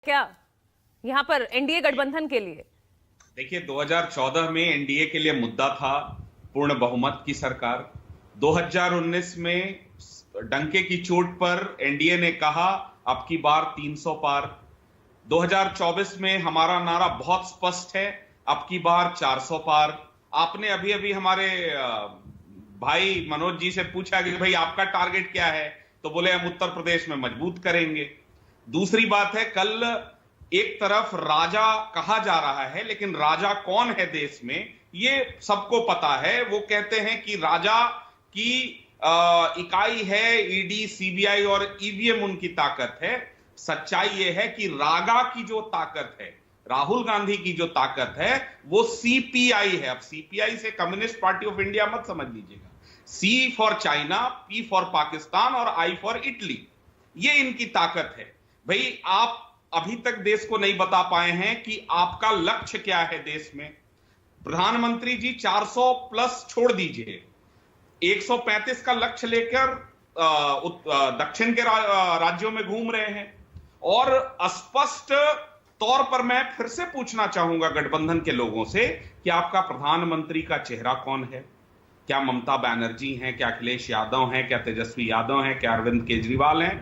क्या यहाँ पर एनडीए गठबंधन के लिए? देखिए, 2014 में एनडीए के लिए मुद्दा था पूर्ण बहुमत की सरकार। 2019 में डंके की चोट पर एनडीए ने कहा अब की बार 300 पार। 2024 में हमारा नारा बहुत स्पष्ट है, अब की बार 400 पार। आपने अभी अभी हमारे भाई मनोज जी से पूछा कि भाई आपका टारगेट क्या है, तो बोले हम उत्तर प्रदेश में मजबूत करेंगे। दूसरी बात है, कल एक तरफ राजा कहा जा रहा है, लेकिन राजा कौन है देश में ये सबको पता है। वो कहते हैं कि राजा की इकाई है ईडी, सीबीआई और ईवीएम उनकी ताकत है। सच्चाई ये है कि रागा की जो ताकत है, राहुल गांधी की जो ताकत है, वो सीपीआई है। अब सीपीआई से कम्युनिस्ट पार्टी ऑफ इंडिया मत समझ लीजिएगा। C for China, P for Pakistan और आई फॉर इटली, ये इनकी ताकत है। भाई आप अभी तक देश को नहीं बता पाए हैं कि आपका लक्ष्य क्या है देश में। प्रधानमंत्री जी 400 प्लस छोड़ दीजिए, 135 का लक्ष्य लेकर दक्षिण के राज्यों में घूम रहे हैं। और स्पष्ट तौर पर मैं फिर से पूछना चाहूंगा गठबंधन के लोगों से कि आपका प्रधानमंत्री का चेहरा कौन है? क्या ममता बनर्जी हैं? क्या अखिलेश यादव हैं? क्या तेजस्वी यादव हैं? क्या अरविंद केजरीवाल हैं?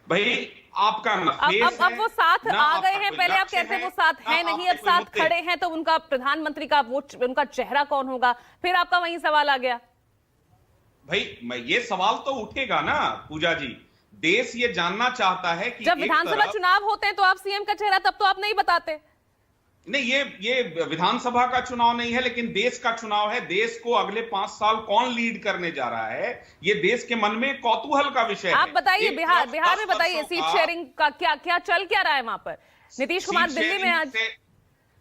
भाई आपका अब वो साथ आ गए हैं। पहले आप कहते हैं वो साथ है नहीं, अब साथ खड़े हैं, तो उनका प्रधानमंत्री का वो उनका चेहरा कौन होगा? फिर आपका वही सवाल आ गया। भाई ये सवाल तो उठेगा ना पूजा जी। देश ये जानना चाहता है कि जब विधानसभा चुनाव होते हैं तो आप सीएम का चेहरा तब तो आप नहीं बताते। नहीं, ये विधानसभा का चुनाव नहीं है, लेकिन देश का चुनाव है। देश को अगले 5 साल कौन लीड करने जा रहा है, ये देश के मन में कौतूहल का विषय है। आप बताइए, बिहार में बताइए, सीट शेयरिंग का क्या चल क्या रहा है वहां पर? नीतीश कुमार दिल्ली में आज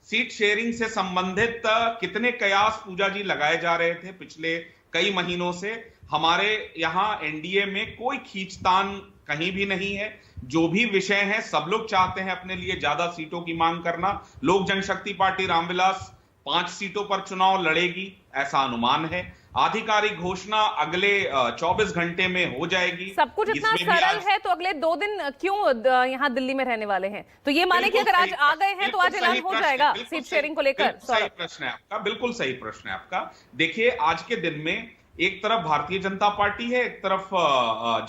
सीट शेयरिंग से संबंधित कितने कयास पूजा जी लगाए जा रहे थे पिछले कई महीनों से। हमारे यहां एनडीए में कोई खींचतान कहीं भी नहीं है। जो भी विषय है, सब लोग चाहते हैं अपने लिए ज्यादा सीटों की मांग करना। लोक जनशक्ति पार्टी रामविलास 5 सीटों पर चुनाव लड़ेगी, ऐसा अनुमान है। आधिकारिक घोषणा अगले 24 घंटे में हो जाएगी। सब कुछ इतना सरल है तो अगले 2 दिन क्यों यहाँ दिल्ली में रहने वाले हैं? तो ये माने कि अगर आज आ गए हैं तो आज ऐलान हो जाएगा सीट शेयरिंग को लेकर? सही प्रश्न है आपका, बिल्कुल सही प्रश्न है आपका। देखिए, आज के दिन में एक तरफ भारतीय जनता पार्टी है, एक तरफ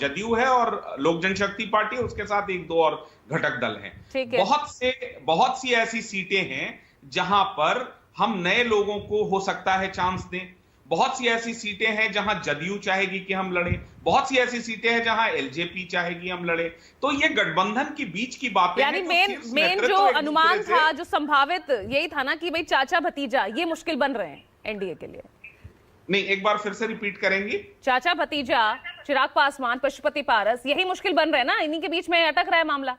जदयू है और लोक जनशक्ति पार्टी है, उसके साथ 1-2 और घटक दल हैं। बहुत सी ऐसी सीटें हैं जहां पर हम नए लोगों को हो सकता है चांस दें। बहुत सी ऐसी सीटें हैं जहां जदयू चाहेगी कि हम लड़े। बहुत सी ऐसी सीटें हैं जहां एलजेपी चाहेगी हम लड़े। तो ये गठबंधन की बीच की बातें यानी मेन जो अनुमान था, जो संभावित, यही था ना कि भाई चाचा भतीजा ये मुश्किल बन रहे हैं एनडीए के लिए। नहीं, एक बार फिर से रिपीट करेंगी? चाचा भतीजा, चिराग पासवान, पशुपति पारस, यही मुश्किल बन रहे हैं ना, इन्हीं के बीच में अटक रहा है मामला।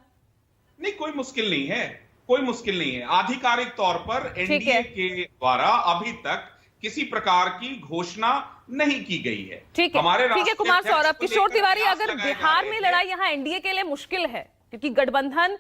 नहीं, कोई मुश्किल नहीं है, कोई मुश्किल नहीं है। आधिकारिक तौर पर एनडीए के द्वारा अभी तक किसी प्रकार की घोषणा नहीं की गई है। ठीक है कुमार सौरभ। किशोर तिवारी, अगर बिहार में लड़ाई यहाँ एनडीए के लिए मुश्किल है क्योंकि गठबंधन